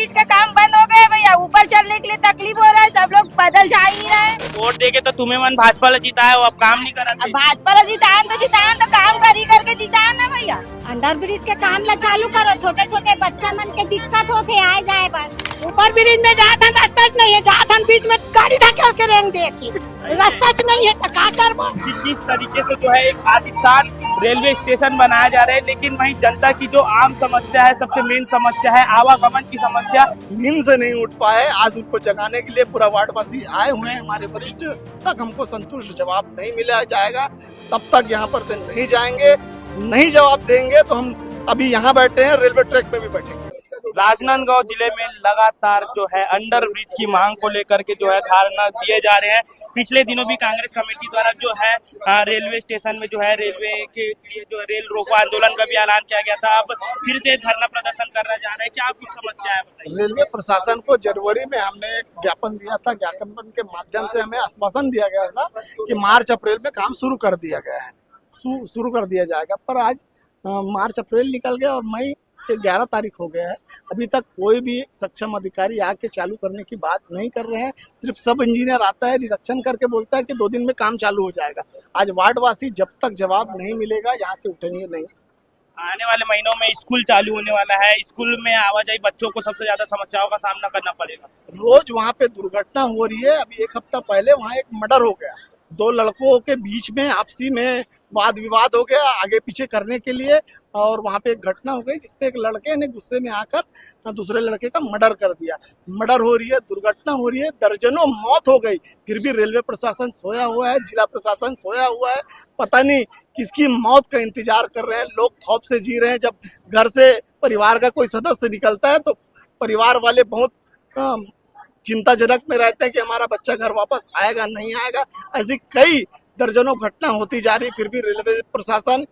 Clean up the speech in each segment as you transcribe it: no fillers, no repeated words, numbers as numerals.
Bridge का काम बंद हो गया भैया, ऊपर चलने के लिए तकलीफ हो रहा है, सब लोग पैदल जा ही नहीं रहे हैं। वोट देके तो तुम्हें मन भाजपा ला जिताया हो, अब काम नहीं करा अब भाजपा ला जितान तो काम करी करके जितान ना भैया। अंडर ब्रिज के काम ला चालू करो, छोटे छोटे बच्चा मन के दिक्कत होते आए जाए पर। ऊपर ब्रिज में जात हन रास्ता नहीं है, जात हन बीच में गाड़ी ढकेल के रेंग देती, रास्ता नहीं है तो का करबो। किस तरीके से जो है एक आलीशान रेलवे स्टेशन बनाया जा रहा है, लेकिन वहीं जनता की जो आम समस्या है, सबसे मेन समस्या है आवागमन की समस्या, नींद से नहीं उठ पाए। आज उनको जगाने के लिए पूरा वार्डवासी आए हुए हैं। हमारे वरिष्ठ तक हमको संतुष्ट जवाब नहीं मिला जाएगा, तब तक यहाँ पर से नहीं जाएंगे। नहीं जवाब देंगे तो हम अभी यहाँ बैठे हैं, रेलवे ट्रैक पे भी बैठेंगे। राजनांदगांव जिले में लगातार जो है अंडर ब्रिज की मांग को लेकर के जो है धारणा दिए जा रहे हैं। पिछले दिनों भी कांग्रेस कमेटी द्वारा जो है रेलवे स्टेशन में जो है रेलवे के लिए जो रेल रोको आंदोलन का भी ऐलान किया गया था। अब फिर से धरना प्रदर्शन करना जा रहा है, क्या कुछ समस्या है बताइए। रेलवे प्रशासन को जनवरी में हमने एक ज्ञापन दिया था, ज्ञापन के माध्यम से हमें आश्वासन दिया गया था कि मार्च अप्रैल में काम शुरू कर दिया गया है, शुरू कर दिया जाएगा। पर आज मार्च अप्रैल निकल गया और मई के 11 तारीख हो गया है, अभी तक कोई भी सक्षम अधिकारी आके चालू करने की बात नहीं कर रहे हैं। सिर्फ सब इंजीनियर आता है, निरीक्षण करके बोलता है कि 2 दिन में काम चालू हो जाएगा। आज वार्डवासी जब तक जवाब नहीं मिलेगा यहाँ से उठेंगे नहीं। आने वाले महीनों में स्कूल चालू होने वाला है, स्कूल में आवाजाही बच्चों को सबसे ज्यादा समस्याओं का सामना करना पड़ेगा। रोज वहाँ पे दुर्घटना हो रही है। अभी 1 हफ्ता पहले वहाँ एक मर्डर हो गया, 2 लड़कों के बीच में आपसी में वाद विवाद हो गया आगे पीछे करने के लिए, और वहाँ पे एक घटना हो गई जिसपे एक लड़के ने गुस्से में आकर दूसरे लड़के का मर्डर कर दिया। मर्डर हो रही है, दुर्घटना हो रही है, दर्जनों मौत हो गई, फिर भी रेलवे प्रशासन सोया हुआ है, जिला प्रशासन सोया हुआ है। पता नहीं किसकी मौत का इंतजार कर रहे हैं। लोग खौफ से जी रहे हैं। जब घर से परिवार का कोई सदस्य निकलता है तो परिवार वाले बहुत चिंताजनक में रहते हैं कि हमारा बच्चा घर वापस आएगा नहीं आएगा। ऐसी कई दर्जनों घटना होती जा रही, फिर भी रेलवे प्रशासन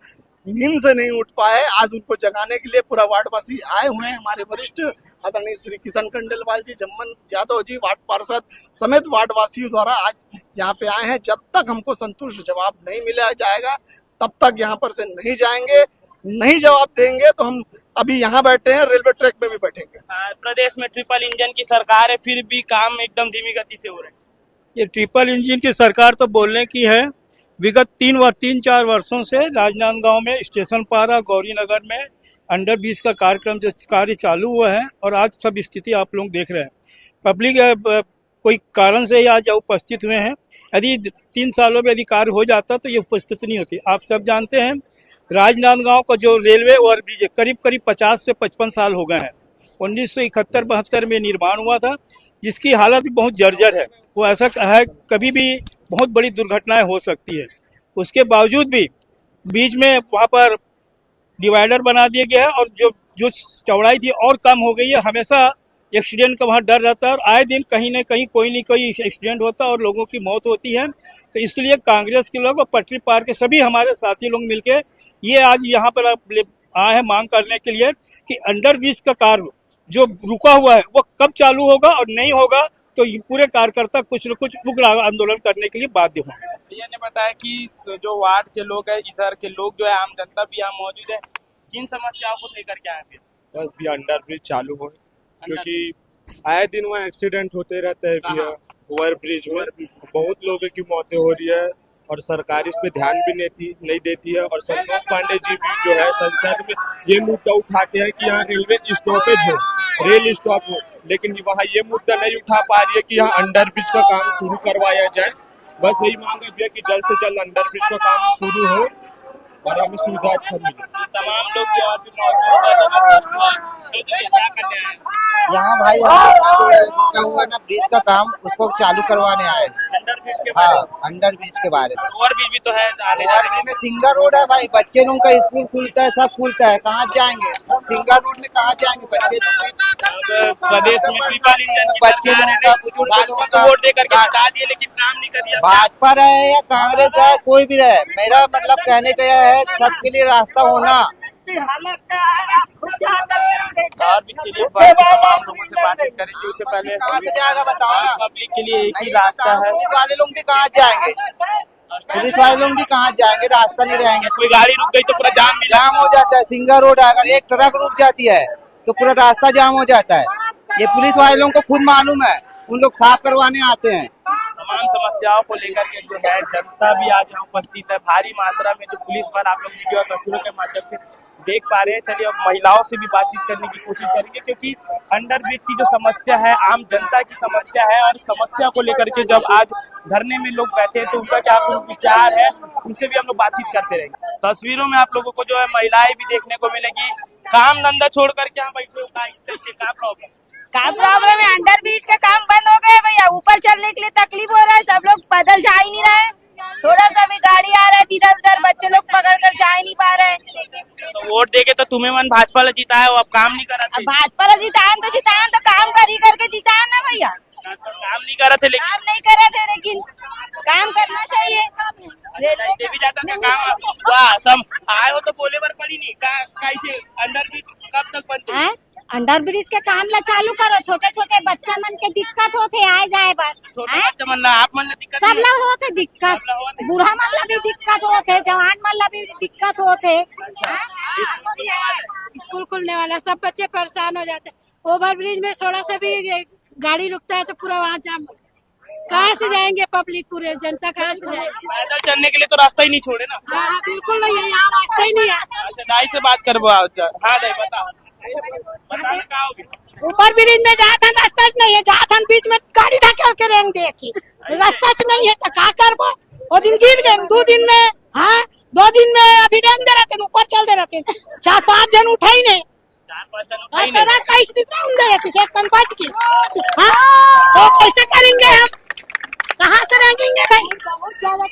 नींद से नहीं उठ पाए। आज उनको जगाने के लिए पूरा वार्डवासी आए हुए हैं। हमारे वरिष्ठ आदरणीय श्री किशन खंडेलवाल जी, जम्मन यादव जी, वार्ड पार्षद समेत वार्डवासियों द्वारा आज यहाँ पे आए हैं। जब तक हमको संतुष्ट जवाब नहीं मिला जाएगा तब तक यहाँ पर से नहीं जाएंगे। नहीं जवाब देंगे तो हम अभी यहाँ बैठे हैं, रेलवे ट्रैक पे भी बैठेंगे। प्रदेश में ट्रिपल इंजन की सरकार है, फिर भी काम एकदम धीमी गति से हो रहा है। ये ट्रिपल इंजन की सरकार तो बोलने की है। विगत 3-4 वर्षों से राजनांदगांव में स्टेशन पारा गौरी नगर में अंडर ब्रिज का कार्यक्रम जो कार्य चालू हुआ है, और आज सब स्थिति आप लोग देख रहे हैं। पब्लिक कोई कारण से ही आज उपस्थित हुए हैं। यदि 3 सालों में यदि कार्य हो जाता तो ये उपस्थित नहीं होती। आप सब जानते हैं राजनांदगांव का जो रेलवे ओवरब्रिज करीब 50 से 55 साल हो गए हैं। 1971-72 में निर्माण हुआ था, जिसकी हालत भी बहुत जर्जर है। वो ऐसा है कभी भी बहुत बड़ी दुर्घटनाएं हो सकती है। उसके बावजूद भी बीच में वहाँ पर डिवाइडर बना दिया गया है, और जो चौड़ाई थी और कम हो गई है। हमेशा एक्सीडेंट का वहाँ डर रहता है, और आए दिन कहीं न कहीं कोई एक्सीडेंट होता है और लोगों की मौत होती है। तो इसलिए कांग्रेस के लोग और पटरी पार के सभी हमारे साथी लोग मिलके ये आज यहाँ पर आए हैं मांग करने के लिए कि अंडर ब्रिज का कार्य जो रुका हुआ है वो कब चालू होगा, और नहीं होगा तो ये पूरे कार्यकर्ता कुछ न कुछ उग्र आंदोलन करने के लिए बाध्य होंगे। भैया ने बताया कि जो वार्ड के लोग हैं, इधर के लोग जो है, आम जनता भी यहाँ मौजूद है, किन समस्याओं को लेकर के आए थे? बस भी अंडर ब्रिज चालू हो, क्योंकि आए दिन वहाँ एक्सीडेंट होते रहते हैं भैया। ओवर ब्रिज में बहुत लोगों की मौतें हो रही है, और सरकार इस पे ध्यान भी नहीं देती है। और संतोष पांडे जी भी जो है संसद में ये मुद्दा उठाते हैं कि यहाँ रेलवे स्टॉपेज हो, रेल स्टॉप हो, लेकिन वहाँ ये मुद्दा नहीं उठा पा रही है कि यहाँ अंडर ब्रिज का काम शुरू करवाया जाए। बस यही मांग है भैया कि जल्द से जल्द अंडर ब्रिज का काम शुरू हो और हमें सुविधा अच्छा मिले। तमाम लोग जो अभी मौजूद है यहाँ भाई रुका हुआ ना ब्रिज का काम, उसको चालू करवाने आए हैं। अंडर ब्रिज के हाँ, अंडर ब्रिज के बारे में। ओवर ब्रिज भी तो है, ओवर ब्रिज में सिंगल रोड है भाई, बच्चे लोग का स्कूल खुलता है, सब खुलता है, कहाँ जाएंगे? सिंगल रोड में कहाँ जाएंगे बच्चे लोग? प्रदेश में ट्रिपल इंजन की बच्चे लोगों का, बुजुर्ग लोगों का वोट देकर के जिता दिए, लेकिन काम नहीं कर दिया। भाजपा रहे या कांग्रेस रहे, कोई भी रहे, मेरा मतलब कहने का यह है सबके लिए रास्ता होना। और भी चलिए तमाम लोगों से बातचीत करेंगे। उससे पहले कहाँ से जाएगा बताओ ना? पब्लिक के लिए एक ही रास्ता है। पुलिस वाले लोग भी कहाँ जाएंगे? पुलिस वाले लोग भी कहाँ जाएंगे? रास्ता नहीं रहेंगे। कोई गाड़ी रुक गई तो पूरा जाम हो जाता है। सिंगल रोड है, अगर एक ट्रक रुक जाती है तो पूरा रास्ता जाम हो जाता है। ये पुलिस वालों को खुद मालूम है, उन लोग साफ करवाने आते हैं। तमाम समस्याओं को लेकर के जो है जनता भी आज यहाँ उपस्थित है। भारी मात्रा में जो पुलिस बल आप लोग वीडियो और तस्वीरों के माध्यम से देख पा रहे हैं। चलिए अब महिलाओं से भी बातचीत करने की कोशिश करेंगे, क्योंकि अंडर ब्रिज की जो समस्या है आम जनता की समस्या है, और समस्या को लेकर के जब आज धरने में लोग बैठे हैं तो उनका क्या विचार है, उनसे भी हम लोग बातचीत करते रहेंगे। तस्वीरों में आप लोगों को जो है महिलाएं भी देखने को मिलेगी। काम धंधा छोड़ करके यहाँ बैठे हो, क्या प्रॉब्लम? क्या प्रॉब्लम है? अंडर ब्रिज का काम बंद हो गया भैया। ऊपर चलने के लिए तकलीफ हो रहा है, सब लोग पैदल जा ही नहीं रहे। थोड़ा सा भी गाड़ी आ रहा है इधर उधर, बच्चे लोग पकड़ कर जा ही नहीं पा रहे। तो वोट देके तो तुम्हें मन भाजपा जिता है, वो अब काम नहीं करा थे। भाजपा जितान तो काम करके जितान ना भैया। काम नहीं करा थे, लेकिन काम नहीं करे थे, लेकिन काम करना चाहिए। रेलवे भी जाता था काम। वाह, सब आए हो तो बोले पर पड़ी नहीं। कैसे अंडर ब्रिज कब तक बनते? अंडर ब्रिज के काम ला चालू करो। छोटे छोटे बच्चा मन के दिक्कत होते आए जाए पर। छोटे बच्चा मन ला, आप मन ला दिक्कत सब नहीं ला होते दिक्कत, सब ला होते। बूढ़ा मन ला भी दिक्कत होते, जवान मन ला भी दिक्कत होते। स्कूल खुलने वाला, सब बच्चे परेशान हो जाते हैं। ओवर ब्रिज में थोड़ा सा भी गाड़ी रुकता है तो पूरा वहाँ जाम। कहाँ से जाएंगे पब्लिक, पूरे जनता कहाँ से जाएगी? पैदल चलने के लिए तो रास्ता ही नहीं छोड़े ना। हाँ बिल्कुल नहीं है, यहाँ रास्ता ही नहीं है। अच्छा, दाई से बात करबो। हाँ दाई, बताना कहाँ होगी? ऊपर ब्रिज में जात हन रास्ता नहीं है, जात हन बीच में गाड़ी ढकेल के रेंग देती। रास्ता नहीं है तो का करबो? वो दिन गिर गए, 2 दिन में, हाँ 2 दिन में अभी रेंग दे रहते, ऊपर चल दे रहते। 4-5 जन उठा ही नहीं। 4-5 जन उठा ही नहीं। कैसे दे रहते से कंपच की, हाँ तो कैसे करेंगे हम? कहाँ से रहेंगे भाई? बहुत ज्यादा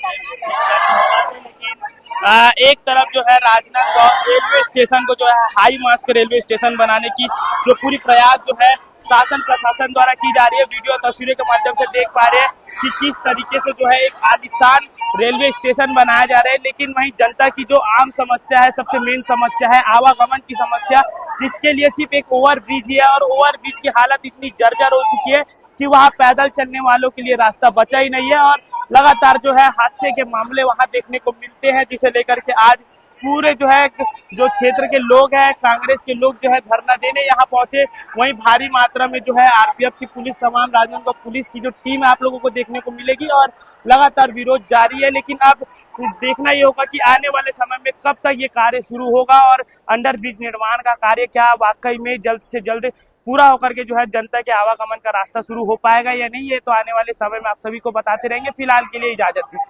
एक तरफ जो है राजनांदगांव रेलवे स्टेशन को जो है हाई मास्क रेलवे स्टेशन बनाने की जो पूरी प्रयास जो है शासन प्रशासन द्वारा की जा रही है। वीडियो तस्वीरों के माध्यम से देख पा रहे हैं कि किस तरीके से जो है एक आलीशान रेलवे स्टेशन बनाया जा रहा है। लेकिन वहीं जनता की जो आम समस्या है, सबसे मेन समस्या है आवागमन की समस्या, जिसके लिए सिर्फ एक ओवर ब्रिज ही है, और ओवर ब्रिज की हालत इतनी जर्जर हो चुकी है कि वहाँ पैदल चलने वालों के लिए रास्ता बचा ही नहीं है। और लगातार जो है हादसे के मामले वहाँ देखने को मिलते हैं, जिसे लेकर के आज पूरे जो है जो क्षेत्र के लोग हैं, कांग्रेस के लोग जो है धरना देने यहाँ पहुंचे। वहीं भारी मात्रा में जो है आरपीएफ की पुलिस, तमाम राजनांदगांव पुलिस की जो टीम है आप लोगों को देखने को मिलेगी, और लगातार विरोध जारी है। लेकिन अब देखना ये होगा कि आने वाले समय में कब तक ये कार्य शुरू होगा, और अंडर ब्रिज निर्माण का कार्य क्या वाकई में जल्द से जल्द पूरा होकर के जो है जनता के आवागमन का रास्ता शुरू हो पाएगा या नहीं, ये तो आने वाले समय में आप सभी को बताते रहेंगे। फिलहाल के लिए इजाजत दीजिए।